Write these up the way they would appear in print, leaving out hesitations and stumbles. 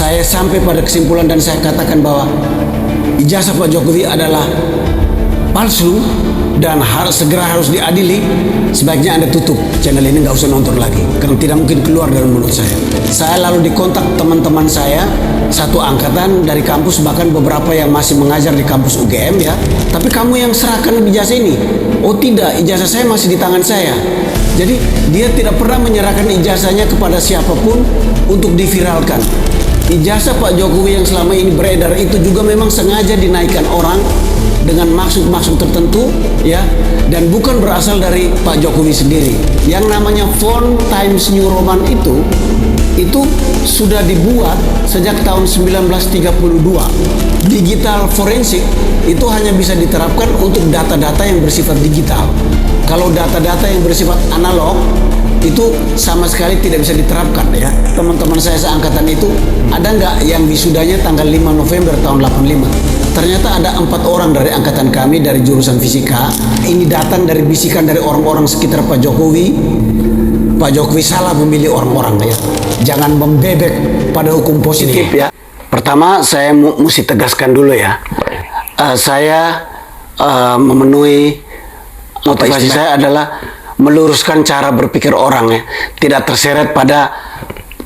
Saya sampai pada kesimpulan dan saya katakan bahwa ijazah Pak Jokowi adalah palsu dan segera harus diadili. Sebaiknya Anda tutup channel ini, nggak usah nonton lagi karena tidak mungkin keluar dari mulut saya. Saya lalu dikontak teman-teman saya satu angkatan dari kampus, bahkan beberapa yang masih mengajar di kampus UGM ya. Tapi kamu yang serahkan ijazah ini? Oh tidak, ijazah saya masih di tangan saya. Jadi dia tidak pernah menyerahkan ijazahnya kepada siapapun untuk diviralkan. Ijazah Pak Jokowi yang selama ini beredar itu juga memang sengaja dinaikkan orang dengan maksud-maksud tertentu ya, dan bukan berasal dari Pak Jokowi sendiri. Yang namanya font Times New Roman itu sudah dibuat sejak tahun 1932. Digital forensik itu hanya bisa diterapkan untuk data-data yang bersifat digital. Kalau data-data yang bersifat analog itu sama sekali tidak bisa diterapkan ya. Teman-teman saya seangkatan itu ada nggak yang wisudanya tanggal 5 November tahun 85? Ternyata ada 4 orang dari angkatan kami dari jurusan fisika. Ini datang dari bisikan dari orang-orang sekitar Pak Jokowi. Pak Jokowi salah memilih orang-orang ya. Jangan membebek pada hukum positif ya. Pertama saya mesti tegaskan dulu ya. Saya memenuhi motivasi saya adalah meluruskan cara berpikir orang ya. Tidak terseret pada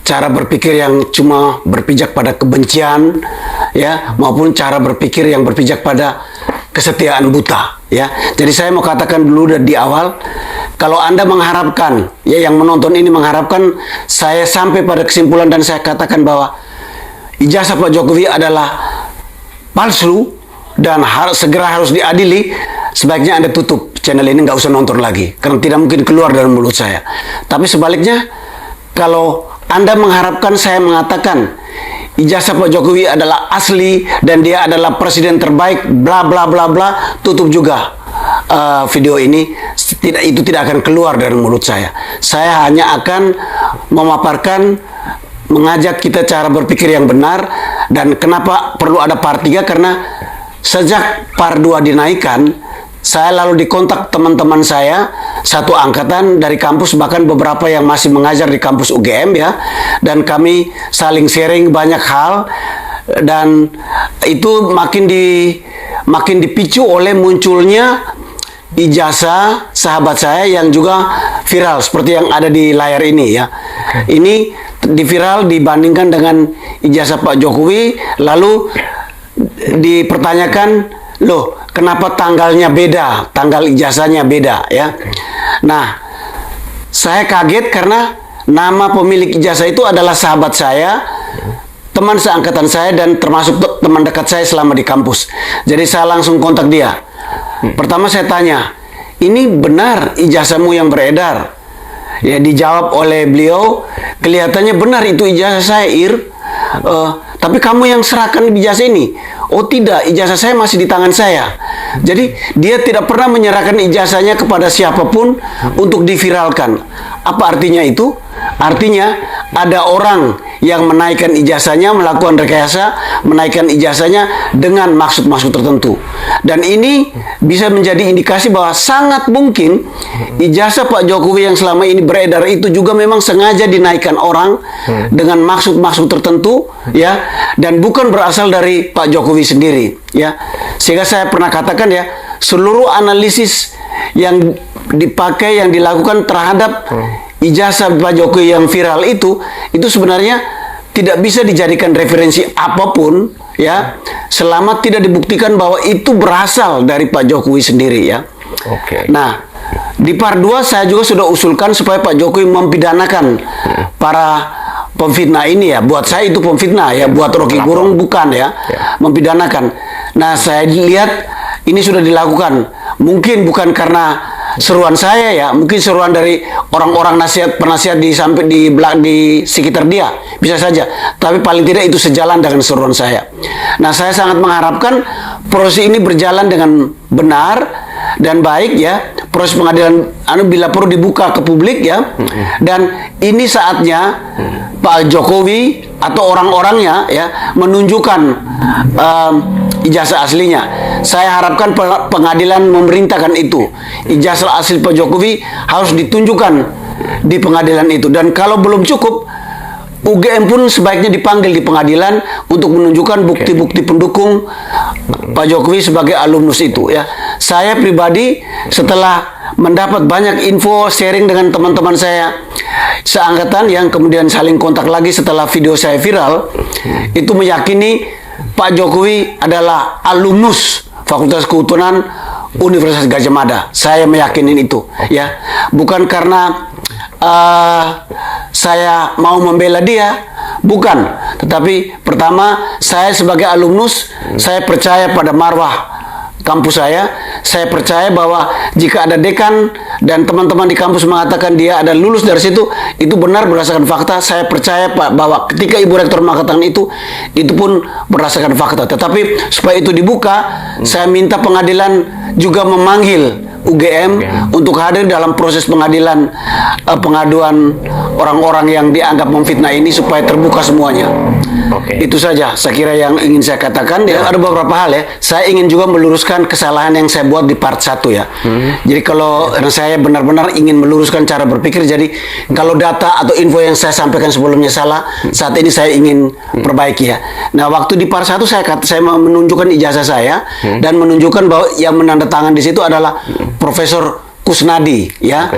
cara berpikir yang cuma berpijak pada kebencian ya, maupun cara berpikir yang berpijak pada kesetiaan buta ya. Jadi saya mau katakan dulu di awal, kalau Anda mengharapkan ya, yang menonton ini mengharapkan saya sampai pada kesimpulan dan saya katakan bahwa ijazah Pak Jokowi adalah palsu dan segera harus diadili, sebaiknya Anda tutup channel ini, nggak usah nonton lagi karena tidak mungkin keluar dari mulut saya. Tapi sebaliknya, kalau Anda mengharapkan saya mengatakan ijazah Pak Jokowi adalah asli dan dia adalah presiden terbaik bla bla bla bla, tutup juga video ini. Itu tidak akan keluar dari mulut saya. Saya hanya akan memaparkan, mengajak kita cara berpikir yang benar. Dan kenapa perlu ada part 3? Karena sejak part 2 dinaikkan, saya lalu dikontak teman-teman saya satu angkatan dari kampus, bahkan beberapa yang masih mengajar di kampus UGM ya, dan kami saling sharing banyak hal, dan itu makin dipicu oleh munculnya ijazah sahabat saya yang juga viral seperti yang ada di layar ini ya. Ini diviral dibandingkan dengan ijazah Pak Jokowi, lalu dipertanyakan, loh kenapa tanggalnya beda, tanggal ijazahnya beda ya. Nah, saya kaget karena nama pemilik ijazah itu adalah sahabat saya, teman seangkatan saya, dan termasuk teman dekat saya selama di kampus. Jadi saya langsung kontak dia. Pertama saya tanya, ini benar ijazahmu yang beredar? Ya, dijawab oleh beliau, kelihatannya benar itu ijazah saya, Ir. Tapi kamu yang serahkan ijazah ini? Oh tidak, ijazah saya masih di tangan saya. Jadi dia tidak pernah menyerahkan ijazahnya kepada siapapun untuk diviralkan. Apa artinya itu? Artinya ada orang yang menaikkan ijazahnya, melakukan rekayasa, menaikkan ijazahnya dengan maksud-maksud tertentu. Dan ini bisa menjadi indikasi bahwa sangat mungkin ijazah Pak Jokowi yang selama ini beredar itu juga memang sengaja dinaikkan orang dengan maksud-maksud tertentu ya, dan bukan berasal dari Pak Jokowi sendiri ya. Sehingga saya pernah katakan ya, seluruh analisis yang dipakai, yang dilakukan terhadap ijazah Pak Jokowi yang viral itu sebenarnya tidak bisa dijadikan referensi apapun ya, selama tidak dibuktikan bahwa itu berasal dari Pak Jokowi sendiri ya. Oke. Nah, di part 2 saya juga sudah usulkan supaya Pak Jokowi mempidanakan para pemfitnah ini ya. Buat saya itu pemfitnah ya, buat Rocky Gerung bukan ya, mempidanakan. Nah, saya lihat ini sudah dilakukan. Mungkin bukan karena seruan saya ya, mungkin seruan dari orang-orang penasihat di sekitar dia, bisa saja. Tapi paling tidak itu sejalan dengan seruan saya. Nah, saya sangat mengharapkan proses ini berjalan dengan benar dan baik ya. Proses pengadilan bila perlu dibuka ke publik ya. Dan ini saatnya Pak Jokowi atau orang-orangnya ya menunjukkan ijazah aslinya. Saya harapkan pengadilan memerintahkan itu. Ijazah asli Pak Jokowi harus ditunjukkan di pengadilan itu. Dan kalau belum cukup, UGM pun sebaiknya dipanggil di pengadilan untuk menunjukkan bukti-bukti pendukung Pak Jokowi sebagai alumnus itu ya. Saya pribadi setelah mendapat banyak info sharing dengan teman-teman saya seangkatan yang kemudian saling kontak lagi setelah video saya viral, itu meyakini Pak Jokowi adalah alumnus Fakultas Kehutanan Universitas Gadjah Mada. Saya meyakini itu ya, bukan karena saya mau membela dia, bukan. Tetapi pertama, saya sebagai alumnus, saya percaya pada marwah kampus saya. Saya percaya bahwa jika ada dekan dan teman-teman di kampus mengatakan dia ada lulus dari situ, itu benar berdasarkan fakta. Saya percaya Pak bahwa ketika Ibu Rektor mengatakan itu pun berdasarkan fakta. Tetapi supaya itu dibuka, saya minta pengadilan juga memanggil UGM untuk hadir dalam proses pengadilan pengaduan orang-orang yang dianggap memfitnah ini supaya terbuka semuanya. Itu saja saya kira yang ingin saya katakan. Ya, ada beberapa hal ya. Saya ingin juga meluruskan kesalahan yang saya buat di part 1 ya. Jadi kalau saya benar-benar ingin meluruskan cara berpikir, jadi kalau data atau info yang saya sampaikan sebelumnya salah, saat ini saya ingin perbaiki ya. Nah, waktu di part 1 saya menunjukkan ijazah saya dan menunjukkan bahwa yang menandatangan di situ adalah Profesor Kusnadi ya.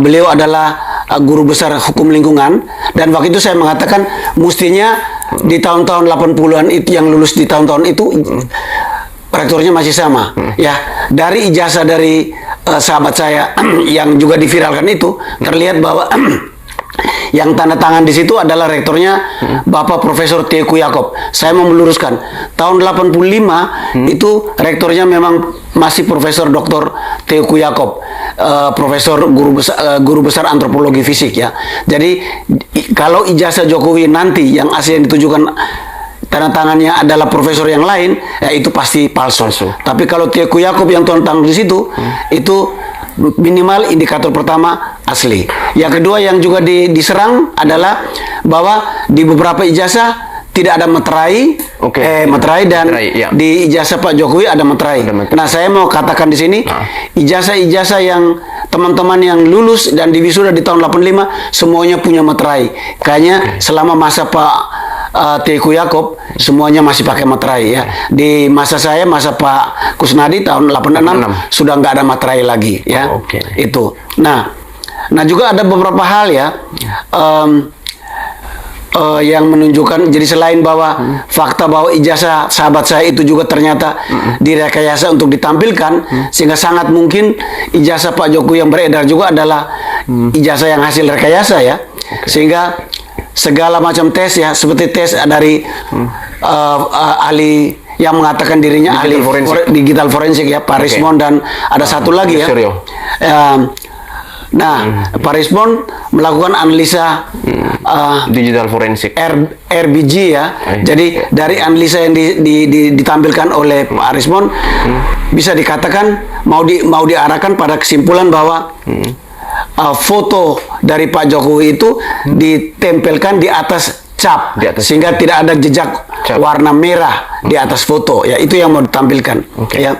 Beliau adalah guru besar hukum lingkungan, dan waktu itu saya mengatakan mestinya di tahun-tahun 80-an itu yang lulus di tahun-tahun itu rektornya masih sama ya. Dari ijazah dari sahabat saya yang juga diviralkan itu terlihat bahwa yang tanda tangan di situ adalah rektornya Bapak Profesor Teguh Yaakob. Saya mau meluruskan, tahun 85 itu rektornya memang masih Profesor Dr. Teguh Yaakob, Profesor guru besar antropologi fisik ya. Jadi kalau ijazah Jokowi nanti yang asli yang ditujukan tanda tangannya adalah profesor yang lain, ya itu pasti palsu. Tapi kalau Teguh Yaakob yang tanda tangan di situ, itu minimal indikator pertama asli. Yang kedua yang juga diserang adalah bahwa di beberapa ijazah tidak ada meterai, meterai dan di ijazah Pak Jokowi ada meterai. Nah, saya mau katakan di sini, ijazah-ijazah yang teman-teman yang lulus dan diwisuda di tahun 85 semuanya punya meterai. Kayaknya selama masa Pak Teguh Yaakob semuanya masih pakai meterai ya. Di masa saya, masa Pak Kusnadi tahun 86 sudah nggak ada meterai lagi ya. Itu. Nah juga ada beberapa hal ya. Yang menunjukkan, jadi selain bahwa fakta bahwa ijazah sahabat saya itu juga ternyata direkayasa untuk ditampilkan, sehingga sangat mungkin ijazah Pak Jokowi yang beredar juga adalah ijazah yang hasil rekayasa ya. Sehingga segala macam tes ya, seperti tes dari ahli yang mengatakan dirinya digital forensik ya, Pak Rismon, dan ada satu lagi ya. Nah, Pak Rismon melakukan analisa digital forensik RBG ya. Jadi dari analisa yang ditampilkan oleh Pak Rismon bisa dikatakan mau diarahkan pada kesimpulan bahwa foto dari Pak Jokowi itu ditempelkan di atas cap, sehingga tidak ada jejak warna merah di atas foto ya. Itu yang mau ditampilkan ya.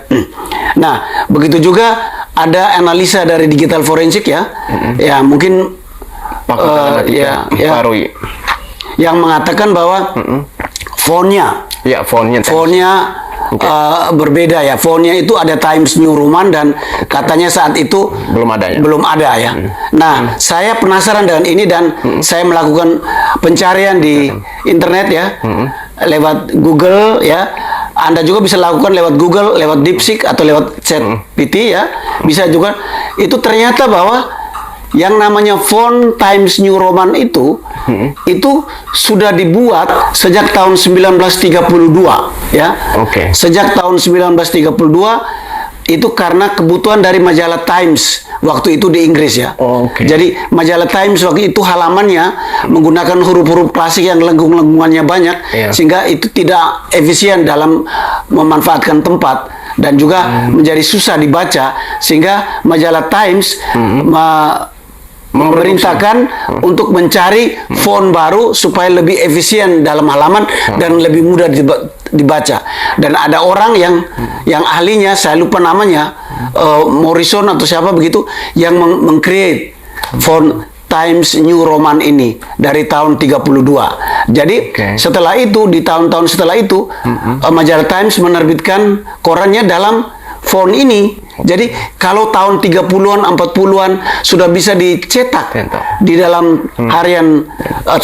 Nah, begitu juga ada analisa dari digital forensik ya. Ya mungkin yang mengatakan bahwa fontnya berbeda ya. Fontnya itu ada Times New Roman dan katanya saat itu belum ada ya. Nah, saya penasaran dengan ini dan saya melakukan pencarian di internet ya, lewat Google ya. Anda juga bisa lakukan lewat Google, lewat DeepSeek atau lewat ChatGPT ya. Bisa juga. Itu ternyata bahwa yang namanya font Times New Roman itu sudah dibuat sejak tahun 1932 ya. Sejak tahun 1932 itu karena kebutuhan dari majalah Times waktu itu di Inggris ya. Jadi majalah Times waktu itu halamannya menggunakan huruf-huruf klasik yang lengkung-lengkungannya banyak, sehingga itu tidak efisien dalam memanfaatkan tempat dan juga menjadi susah dibaca, sehingga majalah Times memerintahkan untuk mencari font baru supaya lebih efisien dalam halaman dan lebih mudah dibaca. Dan ada orang yang ahlinya, saya lupa namanya, Morrison atau siapa begitu, yang meng-create font Times New Roman ini dari tahun 32. Jadi setelah itu, di tahun-tahun setelah itu, majalah Times menerbitkan korannya dalam font ini. Jadi kalau tahun 30-an, 40-an sudah bisa dicetak di dalam harian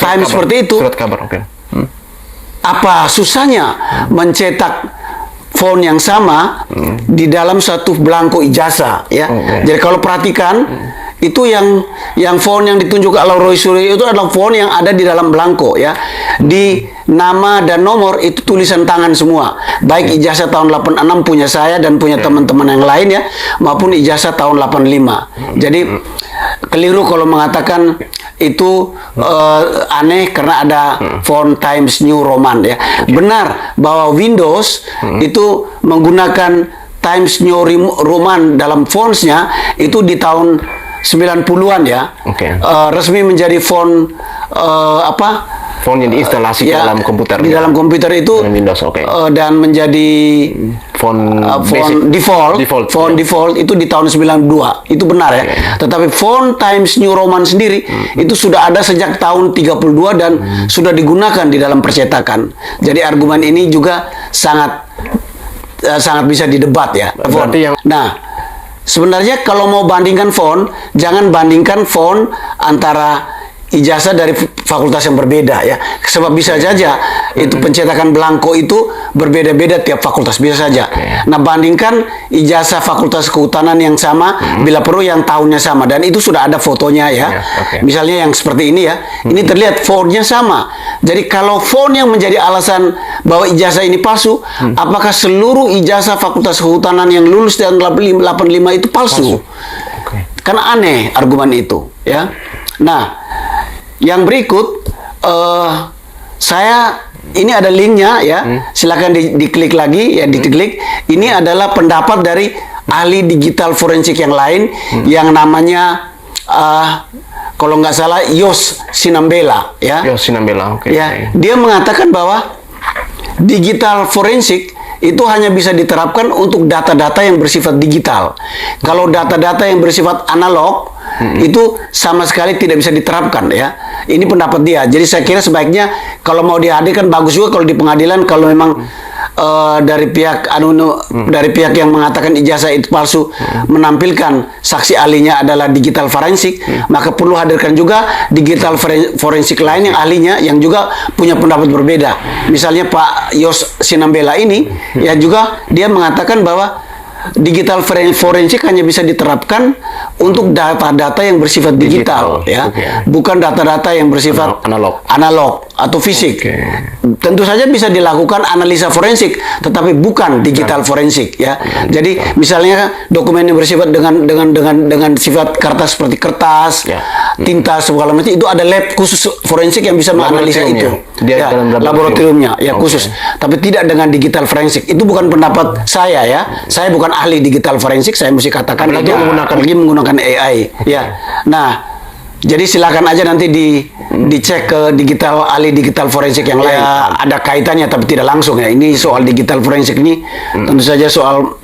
Times seperti itu. Surat kabar, Apa susahnya mencetak font yang sama di dalam satu belangko ijazah, ya? Jadi kalau perhatikan, itu yang font yang ditunjuk oleh Roy Suryo itu adalah font yang ada di dalam belangko, ya. Di nama dan nomor itu tulisan tangan semua, baik ijazah tahun 86 punya saya dan punya teman-teman yang lain, ya, maupun ijazah tahun 85. Jadi keliru kalau mengatakan itu aneh karena ada font Times New Roman, ya. Benar bahwa Windows itu menggunakan Times New Roman dalam fontsnya itu di tahun 90-an, ya. Resmi menjadi font font yang diinstalasi ke dalam komputer. Di dalam komputer itu Windows, dan menjadi font default itu di tahun 92. Itu benar, ya. Tetapi font Times New Roman sendiri itu sudah ada sejak tahun 32 dan sudah digunakan di dalam percetakan. Jadi argumen ini juga sangat bisa didebat, ya. Nah, sebenarnya kalau mau bandingkan font, jangan bandingkan font antara ijazah dari fakultas yang berbeda, ya. Sebab bisa saja itu pencetakan belangko itu berbeda-beda tiap fakultas, bisa saja. Nah, bandingkan ijazah fakultas kehutanan yang sama, bila perlu yang tahunnya sama, dan itu sudah ada fotonya, ya. Misalnya yang seperti ini, ya. Ini terlihat fontnya sama. Jadi kalau font yang menjadi alasan bahwa ijazah ini palsu, apakah seluruh ijazah fakultas kehutanan yang lulus tahun 85 itu palsu? Karena aneh argumen itu, ya. Nah, yang berikut, ini ada linknya, ya. Silakan diklik lagi, ya, diklik. Ini adalah pendapat dari ahli digital forensik yang lain, yang namanya kalau nggak salah Yos Sinambela, ya. Yos Sinambela, ya. Dia mengatakan bahwa digital forensik itu hanya bisa diterapkan untuk data-data yang bersifat digital. Kalau data-data yang bersifat analog itu sama sekali tidak bisa diterapkan, ya. Ini pendapat dia. Jadi saya kira sebaiknya kalau mau dihadirkan bagus juga kalau di pengadilan, kalau memang dari pihak dari pihak yang mengatakan ijazah itu palsu menampilkan saksi ahlinya adalah digital forensik, maka perlu hadirkan juga digital forensik lain yang ahlinya yang juga punya pendapat berbeda. Misalnya Pak Yos Sinambela ini, ya, juga dia mengatakan bahwa digital forensik hanya bisa diterapkan untuk data-data yang bersifat digital, ya, bukan data-data yang bersifat analog atau fisik. Tentu saja bisa dilakukan analisa forensik, tetapi bukan digital forensik, ya. Jadi misalnya dokumen yang bersifat dengan sifat kertas seperti kertas, tinta segala macam, itu ada lab khusus forensik yang bisa menganalisa itu. Dia dalam laboratoriumnya, ya, khusus. Tapi tidak dengan digital forensik. Itu bukan pendapat saya, ya. Saya bukan ahli digital forensik, saya mesti katakan lagi menggunakan AI, ya. Nah, jadi silakan aja nanti dicek ke ahli digital forensik yang lain. Ya, ada kaitannya tapi tidak langsung, ya. Ini soal digital forensik ini tentu saja soal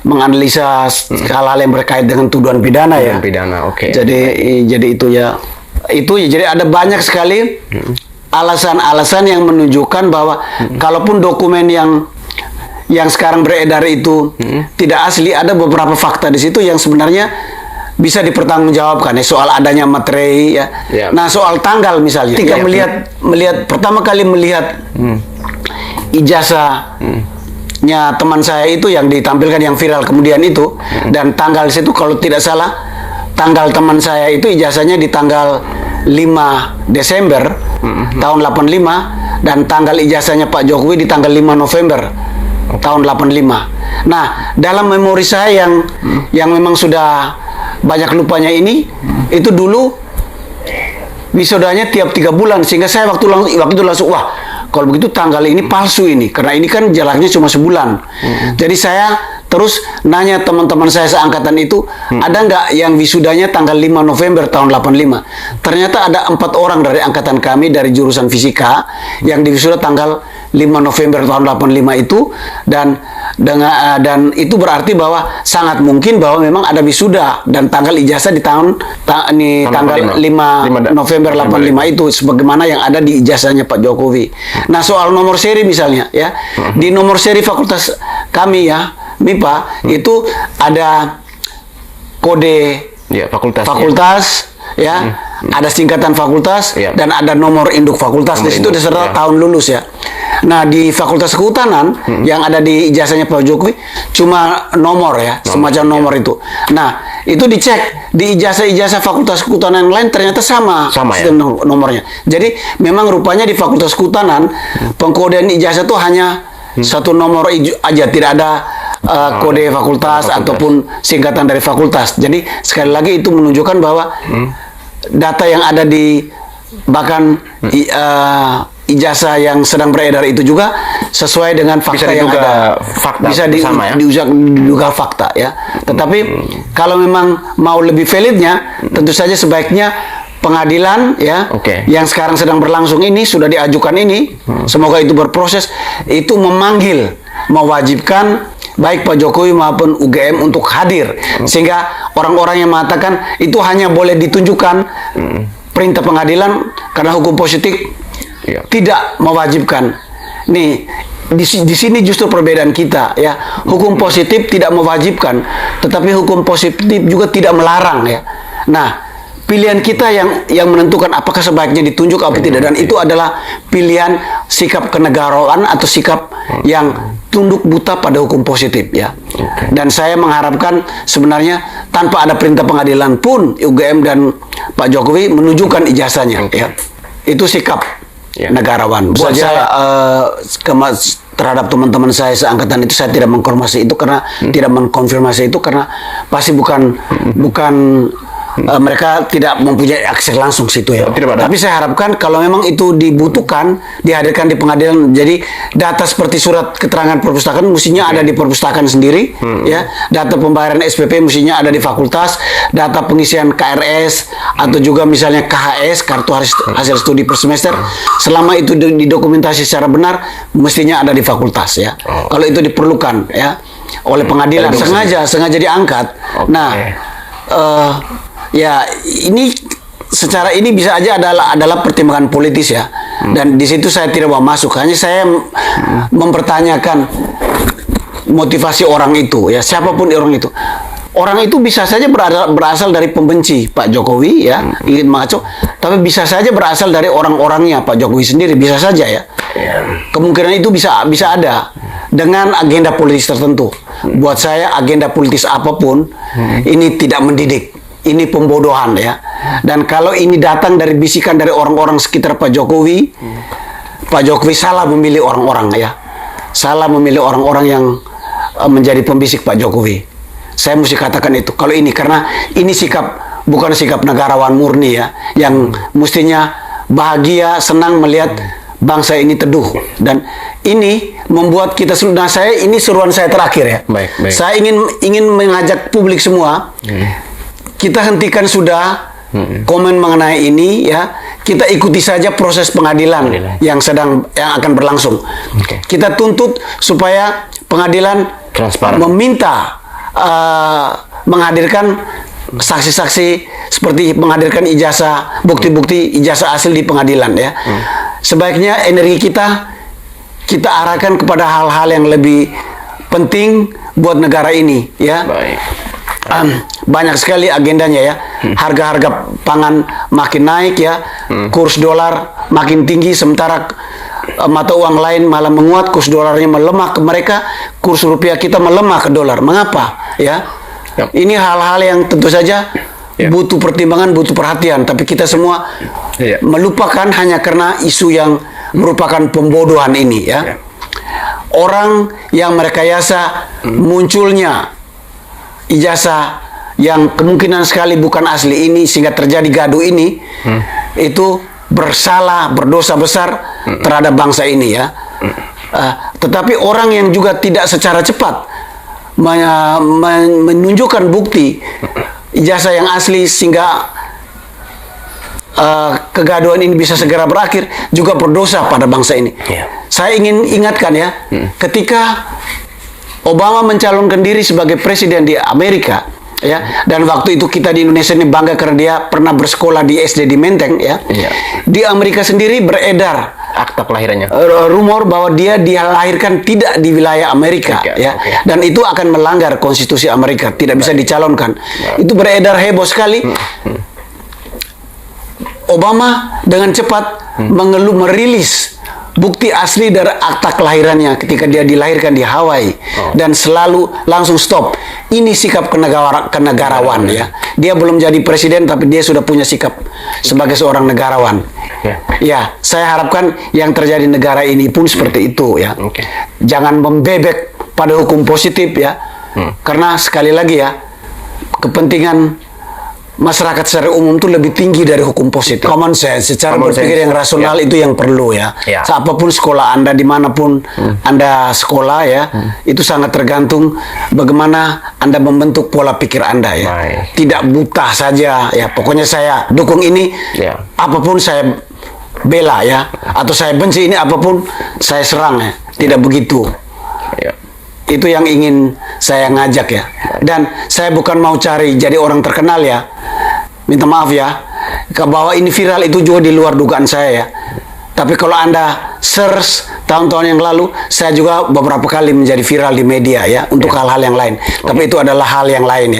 menganalisa hal-hal yang berkait dengan tuduhan pidana, ya. Jadi itu, ya. Jadi ada banyak sekali alasan-alasan yang menunjukkan bahwa kalaupun dokumen yang sekarang beredar itu tidak asli, ada beberapa fakta di situ yang sebenarnya bisa dipertanggungjawabkan, ya, soal adanya materai, ya. Nah, soal tanggal misalnya, ketika melihat pertama kali melihat ijazahnya teman saya itu yang ditampilkan yang viral kemudian itu, dan tanggal situ kalau tidak salah tanggal teman saya itu ijazahnya di tanggal 5 Desember tahun 85 dan tanggal ijazahnya Pak Jokowi di tanggal 5 November tahun 85. Nah, dalam memori saya yang memang sudah banyak lupanya ini, itu dulu wisudanya tiap 3 bulan, sehingga saya waktu itu langsung, wah, kalau begitu tanggal ini palsu ini, karena ini kan jaraknya cuma sebulan. Jadi saya terus nanya teman-teman saya seangkatan itu, ada nggak yang wisudanya tanggal 5 November tahun 85? Ternyata ada 4 orang dari angkatan kami dari jurusan fisika yang diwisuda tanggal November tahun 85 itu, dan itu berarti bahwa sangat mungkin bahwa memang ada wisuda dan tanggal ijazah di tanggal 5 November 85 itu sebagaimana yang ada di ijazahnya Pak Jokowi. Nah, soal nomor seri misalnya ya, di nomor seri fakultas kami ya, MIPA itu ada kode fakultas ya, ada singkatan fakultas dan ada nomor induk fakultas. Di situ diserta tahun lulus ya. Nah, di Fakultas Kehutanan yang ada di ijazahnya Pak Jokowi cuma nomor ya, semacam nomor itu. Nah, itu dicek di ijazah-ijazah Fakultas Kehutanan yang lain ternyata sama sistem nomornya. Jadi memang rupanya di Fakultas Kehutanan pengkodean ijazah itu hanya satu nomor aja, tidak ada kode fakultas ataupun singkatan dari fakultas. Jadi sekali lagi itu menunjukkan bahwa data yang ada di bahkan ijazah yang sedang beredar itu juga sesuai dengan fakta yang ada. Bisa diduga fakta ya. Tetapi kalau memang mau lebih validnya, tentu saja sebaiknya pengadilan ya, yang sekarang sedang berlangsung ini, sudah diajukan ini, semoga itu berproses, itu memanggil, mewajibkan baik Pak Jokowi maupun UGM untuk hadir, sehingga orang-orang yang mengatakan itu hanya boleh ditunjukkan perintah pengadilan karena hukum positif tidak mewajibkan. Nih, di sini justru perbedaan kita ya. Hukum positif tidak mewajibkan, tetapi hukum positif juga tidak melarang ya. Nah, pilihan kita yang menentukan apakah sebaiknya ditunjuk atau tidak, dan itu adalah pilihan sikap kenegaraan atau sikap yang tunduk buta pada hukum positif ya. Dan saya mengharapkan sebenarnya tanpa ada perintah pengadilan pun UGM dan Pak Jokowi menunjukkan ijazahnya ya. Itu sikap negarawan. Buat saya terhadap teman-teman saya seangkatan itu, saya tidak mengkonfirmasi itu karena pasti bukan mereka tidak mempunyai akses langsung situ ya. Tapi saya harapkan kalau memang itu dibutuhkan, dihadirkan di pengadilan. Jadi data seperti surat keterangan perpustakaan mestinya ada di perpustakaan sendiri ya. Data pembayaran SPP mestinya ada di fakultas. Data pengisian KRS atau juga misalnya KHS, kartu hasil studi per semester, selama itu didokumentasi secara benar mestinya ada di fakultas ya. Kalau itu diperlukan ya oleh pengadilan, sengaja diangkat. Nah, ya ini secara ini bisa aja adalah pertimbangan politis ya, dan di situ saya tidak mau masuk. Hanya saya mempertanyakan motivasi orang itu ya, siapapun orang itu. Orang itu bisa saja berasal dari pembenci Pak Jokowi ya, ingin mengaco, tapi bisa saja berasal dari orang-orangnya Pak Jokowi sendiri, bisa saja ya. Kemungkinan itu bisa ada dengan agenda politis tertentu. Buat saya agenda politis apapun ini tidak mendidik. Ini pembodohan ya. Dan kalau ini datang dari bisikan dari orang-orang sekitar Pak Jokowi, Pak Jokowi salah memilih orang-orang ya. Salah memilih orang-orang yang menjadi pembisik Pak Jokowi. Saya mesti katakan itu. Kalau ini, karena ini bukan sikap negarawan murni ya, yang mestinya bahagia, senang melihat bangsa ini teduh. Dan ini membuat kita seluruh. Nah, ini seruan saya terakhir ya. Baik. Saya ingin mengajak publik semua. Kita hentikan sudah komen mengenai ini ya. Kita ikuti saja proses pengadilan yang akan berlangsung. Kita tuntut supaya pengadilan transparan, meminta menghadirkan saksi-saksi, seperti menghadirkan ijazah, bukti-bukti ijazah asli di pengadilan ya. Sebaiknya energi kita arahkan kepada hal-hal yang lebih penting buat negara ini ya. Banyak sekali agendanya ya. Harga-harga pangan makin naik ya, kurs dolar makin tinggi, sementara mata uang lain malah menguat, kurs dolarnya melemah ke mereka, kurs rupiah kita melemah ke dolar. Mengapa ya? Ini hal-hal yang tentu saja butuh pertimbangan, butuh perhatian, tapi kita semua melupakan hanya karena isu yang merupakan pembodohan ini ya. Orang yang merekayasa munculnya ijazah yang kemungkinan sekali bukan asli ini sehingga terjadi gaduh ini, itu bersalah, berdosa besar terhadap bangsa ini ya. Tetapi orang yang juga tidak secara cepat menunjukkan bukti ijazah yang asli sehingga kegaduhan ini bisa segera berakhir juga berdosa pada bangsa ini. Ya. Saya ingin ingatkan ya, ketika Obama mencalonkan diri sebagai presiden di Amerika, ya, dan waktu itu kita di Indonesia ini bangga karena dia pernah bersekolah di SD di Menteng, ya. Iya. Di Amerika sendiri beredar Akta kelahirannya. rumor bahwa dia dilahirkan tidak di wilayah Amerika, Oke, ya, oke. dan itu akan melanggar konstitusi Amerika, tidak bisa dicalonkan. Itu beredar heboh sekali. Obama dengan cepat merilis bukti asli dari akta kelahirannya ketika dia dilahirkan di Hawaii, dan selalu langsung stop. Ini sikap kenegarawan, ya. Dia belum jadi presiden tapi dia sudah punya sikap sebagai seorang negarawan. Ya, saya harapkan yang terjadi di negara ini pun seperti itu, ya. Oke. Jangan membebek pada hukum positif, ya. Karena sekali lagi ya, kepentingan masyarakat secara umum itu lebih tinggi dari hukum positif. Common sense, secara Common berpikir sense. yang rasional itu yang perlu, ya. Ya. Apapun sekolah Anda, dimanapun Anda sekolah, ya, itu sangat tergantung bagaimana Anda membentuk pola pikir Anda, ya. Baik. Tidak buta saja, ya. Pokoknya saya dukung ini, Ya. apapun saya bela, ya. Atau saya benci ini, apapun saya serang, ya. Tidak begitu. Ya. Itu yang ingin saya ngajak, ya. Dan saya bukan mau cari jadi orang terkenal, ya. Minta maaf ya, bahwa ini viral itu juga di luar dugaan saya, ya. Tapi kalau Anda search tahun-tahun yang lalu, saya juga beberapa kali menjadi viral di media, ya, untuk hal-hal yang lain. Tapi itu adalah hal yang lain, ya.